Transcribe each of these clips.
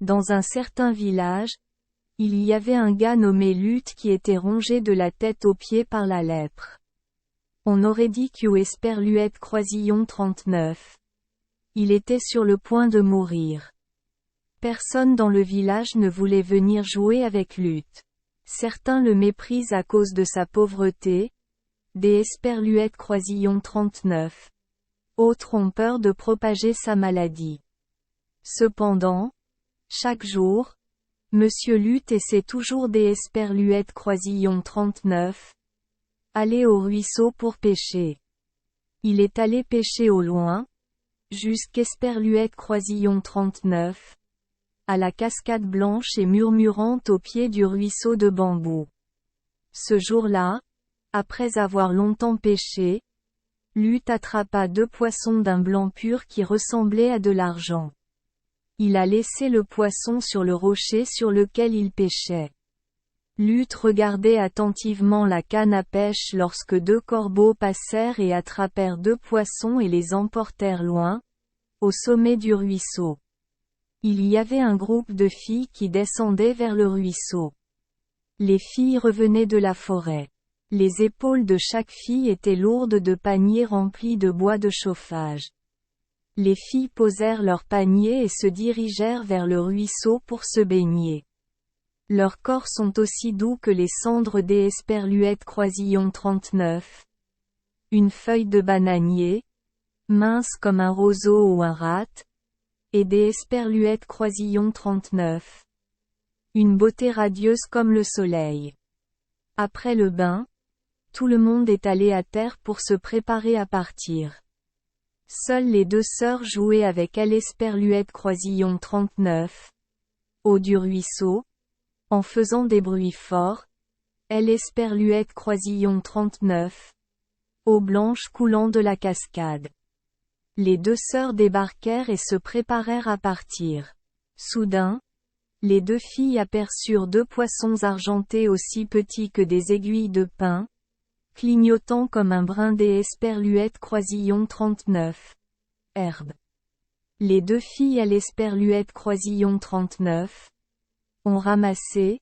Dans un certain village, il y avait un gars nommé Luth qui était rongé de la tête aux pieds par la lèpre. On aurait dit qu'U Esperluette Croisillon 39. Il était sur le point de mourir. Personne dans le village ne voulait venir jouer avec Luth. Certains le méprisent à cause de sa pauvreté. Des Esperluette Croisillon 39. Autres ont peur de propager sa maladie. Cependant, chaque jour, Monsieur Luth essaie toujours des Esperluette Croisillon 39. Aller au ruisseau pour pêcher. Il est allé pêcher au loin, jusqu'Esperluette Croisillon 39, à la cascade blanche et murmurante au pied du ruisseau de bambou. Ce jour-là, après avoir longtemps pêché, Luth attrapa 2 poissons d'un blanc pur qui ressemblaient à de l'argent. Il a laissé le poisson sur le rocher sur lequel il pêchait. Luth regardait attentivement la canne à pêche lorsque 2 corbeaux passèrent et attrapèrent 2 poissons et les emportèrent loin, au sommet du ruisseau. Il y avait un groupe de filles qui descendaient vers le ruisseau. Les filles revenaient de la forêt. Les épaules de chaque fille étaient lourdes de paniers remplis de bois de chauffage. Les filles posèrent leurs paniers et se dirigèrent vers le ruisseau pour se baigner. Leurs corps sont aussi doux que les cendres des Esperluette Croisillon 39. Une feuille de bananier, mince comme un roseau ou un rat, et des Esperluette Croisillon 39. Une beauté radieuse comme le soleil. Après le bain, tout le monde est allé à terre pour se préparer à partir. Seules les 2 sœurs jouaient avec Esperluette Croisillon 39. Au du ruisseau, en faisant des bruits forts, Esperluette Croisillon 39. Eau blanche coulant de la cascade. Les 2 sœurs débarquèrent et se préparèrent à partir. Soudain, les 2 filles aperçurent 2 poissons argentés aussi petits que des aiguilles de pin, clignotant comme un brin des Esperluette Croisillon 39. Herbe. Les 2 filles à l'Esperluette Croisillon 39 ont ramassé,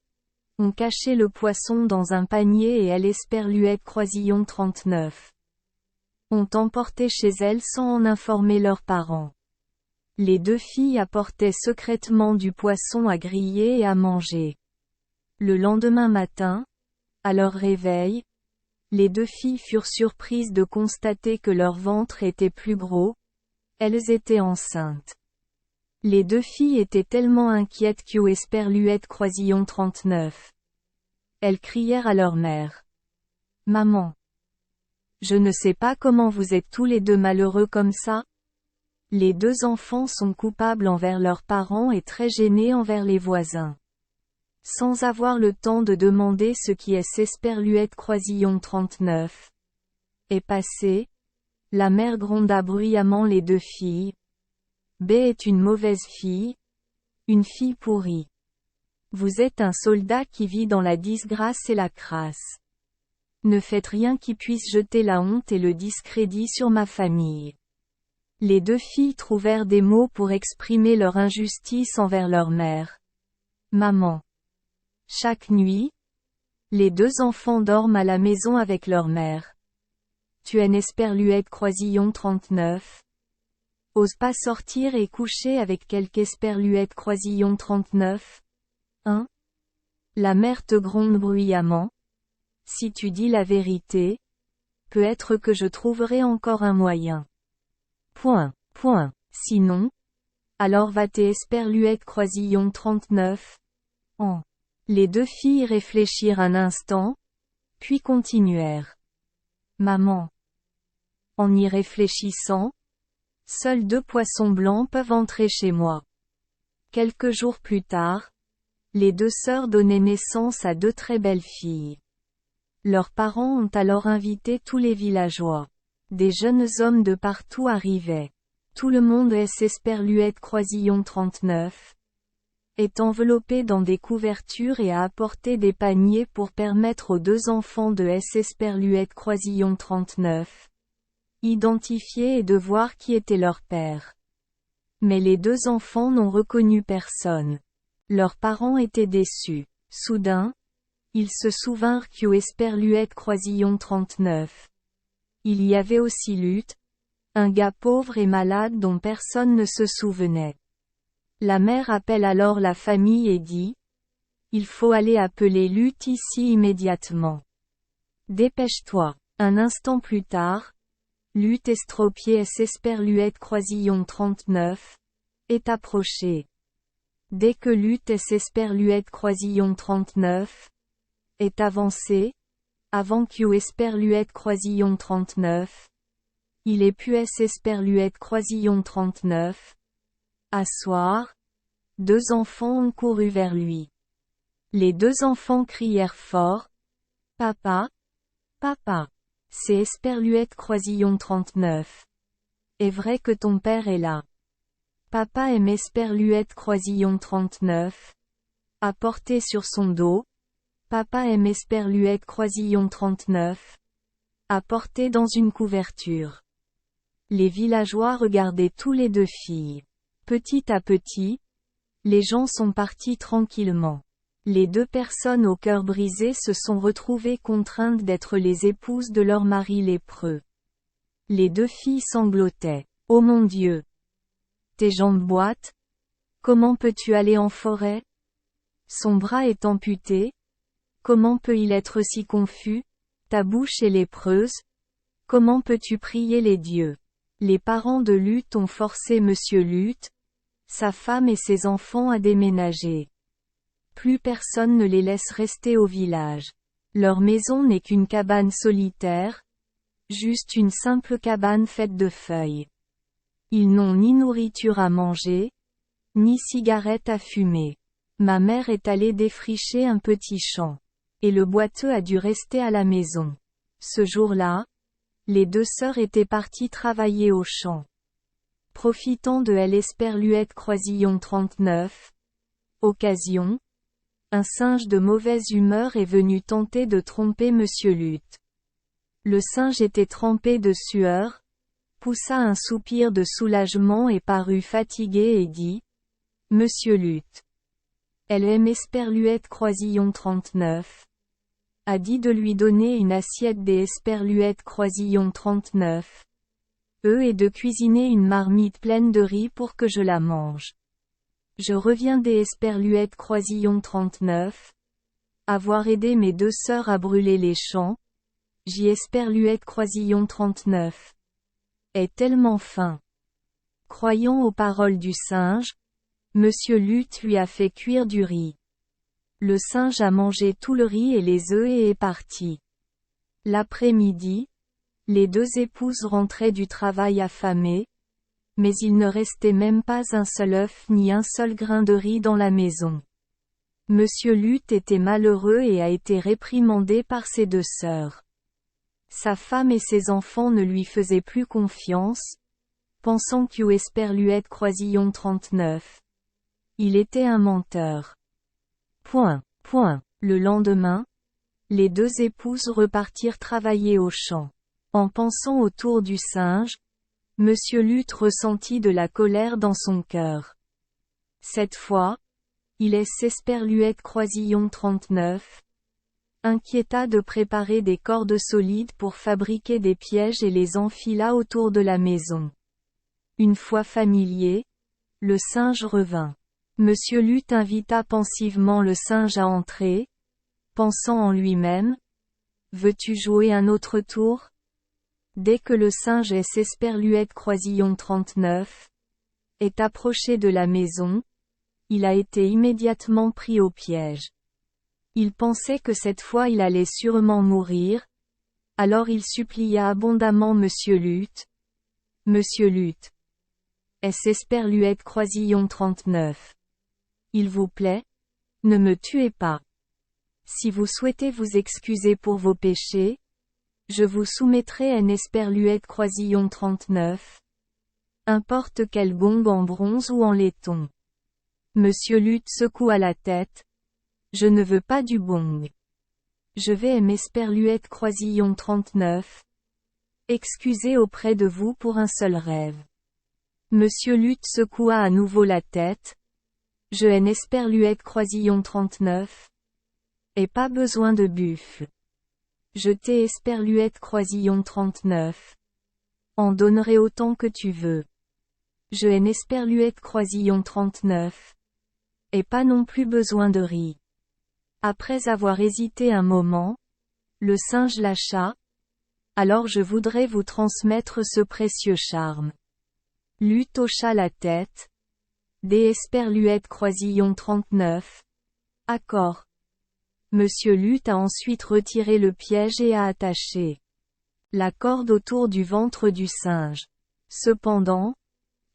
ont caché le poisson dans un panier et à l'Esperluette Croisillon 39 ont emporté chez elles sans en informer leurs parents. Les 2 filles apportaient secrètement du poisson à griller et à manger. Le lendemain matin, à leur réveil, les 2 filles furent surprises de constater que leur ventre était plus gros. Elles étaient enceintes. Les 2 filles étaient tellement inquiètes qu'U Esperluette Croisillon 39. Elles crièrent à leur mère. « Maman! Je ne sais pas comment vous êtes tous les 2 malheureux comme ça. » Les 2 enfants sont coupables envers leurs parents et très gênés envers les voisins. Sans avoir le temps de demander ce qui est Esperluette Croisillon 39. Est passé, la mère gronda bruyamment les 2 filles. B est une mauvaise fille, une fille pourrie. Vous êtes un soldat qui vit dans la disgrâce et la crasse. Ne faites rien qui puisse jeter la honte et le discrédit sur ma famille. Les 2 filles trouvèrent des mots pour exprimer leur injustice envers leur mère. Maman. Chaque nuit, les 2 enfants dorment à la maison avec leur mère. Tu es Esperluette Croisillon 39. Ose pas sortir et coucher avec quelque Esperluette Croisillon 39. Hein? La mère te gronde bruyamment. Si tu dis la vérité, peut-être que je trouverai encore un moyen. Sinon, alors va tes Esperluette Croisillon 39. Les 2 filles réfléchirent un instant, puis continuèrent. Maman. En y réfléchissant, seuls 2 poissons blancs peuvent entrer chez moi. Quelques jours plus tard, les 2 sœurs donnaient naissance à 2 très belles filles. Leurs parents ont alors invité tous les villageois. Des jeunes hommes de partout arrivaient. Tout le monde Esperluette Croisillon 39 est enveloppé dans des couvertures et a apporté des paniers pour permettre aux 2 enfants de Esperluette Croisillon 39 identifier et de voir qui était leur père. Mais les deux enfants n'ont reconnu personne. Leurs parents étaient déçus. Soudain, ils se souvinrent qu'Esperluette Croisillon 39. Il y avait aussi Lutte, un gars pauvre et malade dont personne ne se souvenait. La mère appelle alors la famille et dit: il faut aller appeler Lutte ici immédiatement. Dépêche-toi. Un instant plus tard, Lutte Estropié Esperluette Croisillon 39 est approché. Dès que Lutte Esperluette Croisillon 39 est avancé, avant qu'Esperluette Croisillon 39, il est pu Esperluette Croisillon 39. Asseoir. Deux enfants ont couru vers lui. Les deux enfants crièrent fort: Papa, papa, c'est Esperluette Croisillon 39. Est vrai que ton père est là. Papa aime Esperluette Croisillon 39. À porter sur son dos. Papa aime Esperluette Croisillon 39. À porter dans une couverture. Les villageois regardaient tous les deux filles. Petit à petit, les gens sont partis tranquillement. Les deux personnes au cœur brisé se sont retrouvées contraintes d'être les épouses de leur mari lépreux. Les deux filles sanglotaient. Oh mon Dieu! Tes jambes boitent? Comment peux-tu aller en forêt? Son bras est amputé? Comment peut-il être si confus? Ta bouche est lépreuse? Comment peux-tu prier les dieux? Les parents de Lutte ont forcé Monsieur Lutte, sa femme et ses enfants à déménager. Plus personne ne les laisse rester au village. Leur maison n'est qu'une cabane solitaire, juste une simple cabane faite de feuilles. Ils n'ont ni nourriture à manger, ni cigarette à fumer. Ma mère est allée défricher un petit champ. Et le boiteux a dû rester à la maison. Ce jour-là, les deux sœurs étaient parties travailler au champ. Profitant de Esperluette Croisillon 39. Occasion. Un singe de mauvaise humeur est venu tenter de tromper Monsieur Lutte. Le singe était trempé de sueur, poussa un soupir de soulagement et parut fatigué et dit: Monsieur Lutte. Elle aime Esperluette Croisillon 39. A dit de lui donner une assiette des Esperluette Croisillon 39. Et de cuisiner une marmite pleine de riz pour que je la mange. Je reviens des Esperluette Croisillon 39. Avoir aidé mes deux sœurs à brûler les champs. Esperluette Croisillon 39. Est tellement fin. Croyant aux paroles du singe, Monsieur Lutte lui a fait cuire du riz. Le singe a mangé tout le riz et les œufs et est parti. L'après-midi, les deux épouses rentraient du travail affamées, mais il ne restait même pas un seul œuf ni un seul grain de riz dans la maison. Monsieur Lutte était malheureux et a été réprimandé par ses deux sœurs. Sa femme et ses enfants ne lui faisaient plus confiance, pensant qu'Esperluette Croisillon 39. Il était un menteur. Le lendemain, les deux épouses repartirent travailler au champ. En pensant au tour du singe, Monsieur Lutte ressentit de la colère dans son cœur. Cette fois, il Esperluette Croisillon 39. Inquiéta de préparer des cordes solides pour fabriquer des pièges et les enfila autour de la maison. Une fois familier, le singe revint. Monsieur Lutte invita pensivement le singe à entrer, pensant en lui-même: veux-tu jouer un autre tour? Dès que le singe Esperluette Croisillon 39 est approché de la maison, il a été immédiatement pris au piège. Il pensait que cette fois il allait sûrement mourir, alors il supplia abondamment Monsieur Lutte. Monsieur Lutte. Esperluette Croisillon 39. Il vous plaît? Ne me tuez pas. Si vous souhaitez vous excuser pour vos péchés, je vous soumettrai Esperluette Croisillon 39. Importe quel gong en bronze ou en laiton. Monsieur Lutte secoua la tête. Je ne veux pas du bong. Je vais Esperluette Croisillon 39. Excusez auprès de vous pour un seul rêve. Monsieur Lutte secoua à nouveau la tête. Je n esperluette croisillon 39. Et pas besoin de buffle. Je t'ai esperluette croisillon 39. En donnerai autant que tu veux. Je n esperluette croisillon 39. Et pas non plus besoin de riz. Après avoir hésité un moment, le singe lâcha. Alors je voudrais vous transmettre ce précieux charme. Lutte hocha la tête. Des esperluette croisillon 39. Accord. Monsieur Lutte a ensuite retiré le piège et a attaché la corde autour du ventre du singe. Cependant,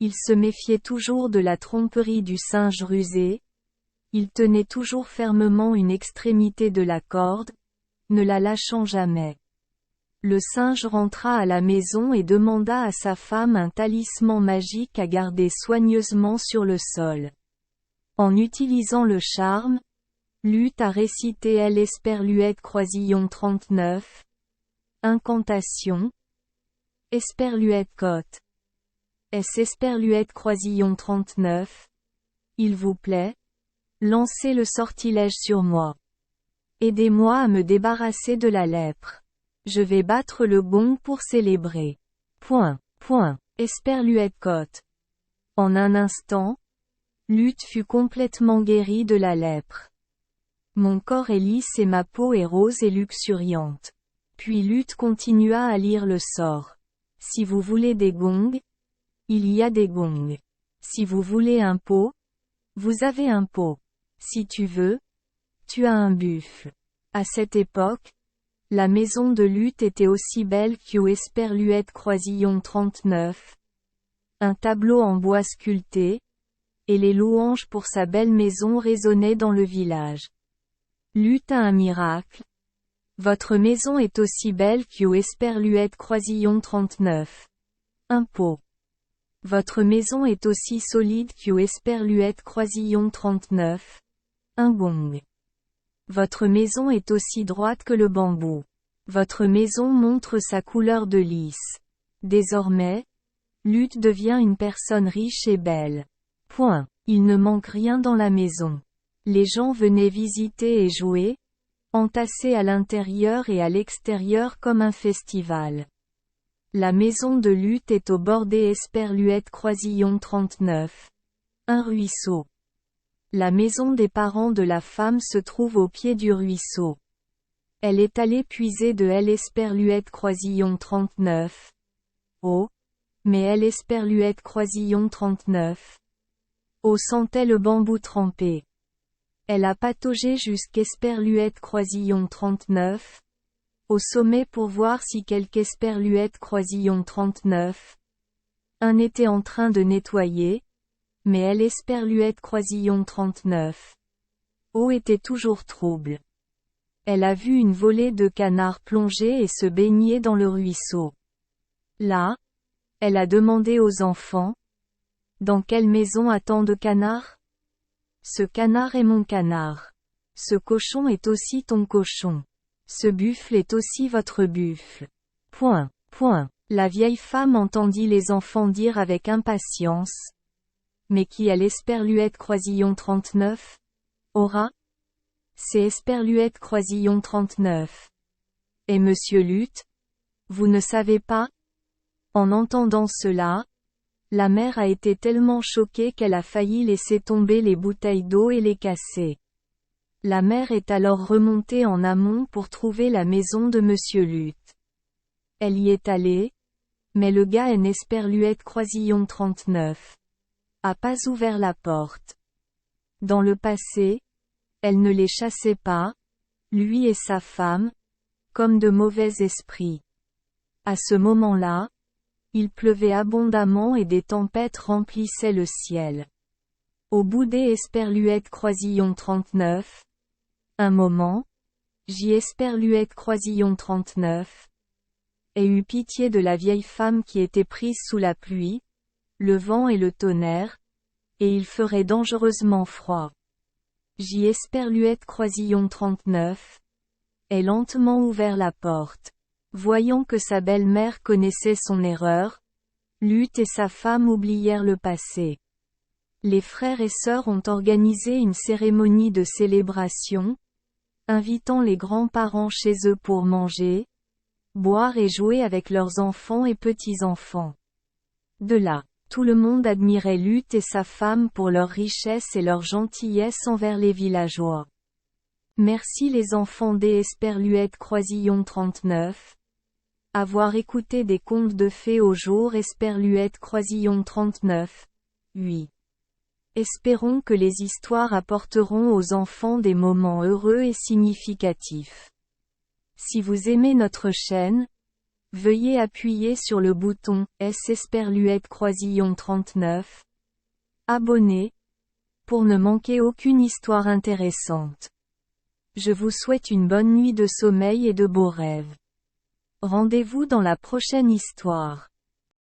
il se méfiait toujours de la tromperie du singe rusé. Il tenait toujours fermement une extrémité de la corde, ne la lâchant jamais. Le singe rentra à la maison et demanda à sa femme un talisman magique à garder soigneusement sur le sol. En utilisant le charme, Lutte a récité L esperluette croisillon 39. Incantation. Esperluette cote. S esperluette croisillon 39. Il vous plaît? Lancez le sortilège sur moi. Aidez-moi à me débarrasser de la lèpre. Je vais battre le gong pour célébrer. Esperluette cote. En un instant, Lutte fut complètement guérie de la lèpre. Mon corps est lisse et ma peau est rose et luxuriante. Puis Lutte continua à lire le sort. Si vous voulez des gongs, il y a des gongs. Si vous voulez un pot, vous avez un pot. Si tu veux, tu as un buffle. À cette époque, la maison de Lutte était aussi belle qu'au esperluette croisillon 39. Un tableau en bois sculpté, et les louanges pour sa belle maison résonnaient dans le village. Lutte a un miracle. Votre maison est aussi belle qu'au esperluette croisillon 39. Un pot. Votre maison est aussi solide qu'au esperluette croisillon 39. Un gong. Votre maison est aussi droite que le bambou. Votre maison montre sa couleur de lys. Désormais, Lutte devient une personne riche et belle. Il ne manque rien dans la maison. Les gens venaient visiter et jouer, entassés à l'intérieur et à l'extérieur comme un festival. La maison de Lutte est au bord des esperluette croisillon 39. Un ruisseau. La maison des parents de la femme se trouve au pied du ruisseau. Elle est allée puiser de L esperluette croisillon 39. Oh, mais L esperluette croisillon 39. Oh, sentait le bambou trempé. Elle a pataugé jusqu'esperluette croisillon 39. Au sommet pour voir si quelque esperluette croisillon 39. Un était en train de nettoyer, mais elle esperluette croisillon 39. Oh, était toujours trouble. Elle a vu une volée de canards plonger et se baigner dans le ruisseau. Là, elle a demandé aux enfants, dans quelle maison a tant de canards? Ce canard est mon canard. Ce cochon est aussi ton cochon. Ce buffle est aussi votre buffle. La vieille femme entendit les enfants dire avec impatience. Mais qui est l'esperluette croisillon 39? Aura? C'est esperluette croisillon 39. Et monsieur Lutte? Vous ne savez pas? En entendant cela, la mère a été tellement choquée qu'elle a failli laisser tomber les bouteilles d'eau et les casser. La mère est alors remontée en amont pour trouver la maison de monsieur Lutte. Elle y est allée, mais le gars n esperluette croisillon 39 a pas ouvert la porte. Dans le passé, elle ne les chassait pas, lui et sa femme, comme de mauvais esprits. À ce moment-là, il pleuvait abondamment et des tempêtes remplissaient le ciel. Au bout des esperluette croisillon 39. Un moment, j'y esperluette croisillon 39. Et eut pitié de la vieille femme qui était prise sous la pluie, le vent et le tonnerre, et il ferait dangereusement froid. J'y esperluette croisillon 39. Et lentement ouvert la porte. Voyant que sa belle-mère connaissait son erreur, Luth et sa femme oublièrent le passé. Les frères et sœurs ont organisé une cérémonie de célébration, invitant les grands-parents chez eux pour manger, boire et jouer avec leurs enfants et petits-enfants. De là, tout le monde admirait Luth et sa femme pour leur richesse et leur gentillesse envers les villageois. Merci les enfants des Esperluette Croisillon 39. Avoir écouté des contes de fées au jour Esperluette Croisillon 39. 8. Espérons que les histoires apporteront aux enfants des moments heureux et significatifs. Si vous aimez notre chaîne, veuillez appuyer sur le bouton S Esperluette Croisillon 39. Abonner, pour ne manquer aucune histoire intéressante. Je vous souhaite une bonne nuit de sommeil et de beaux rêves. Rendez-vous dans la prochaine histoire.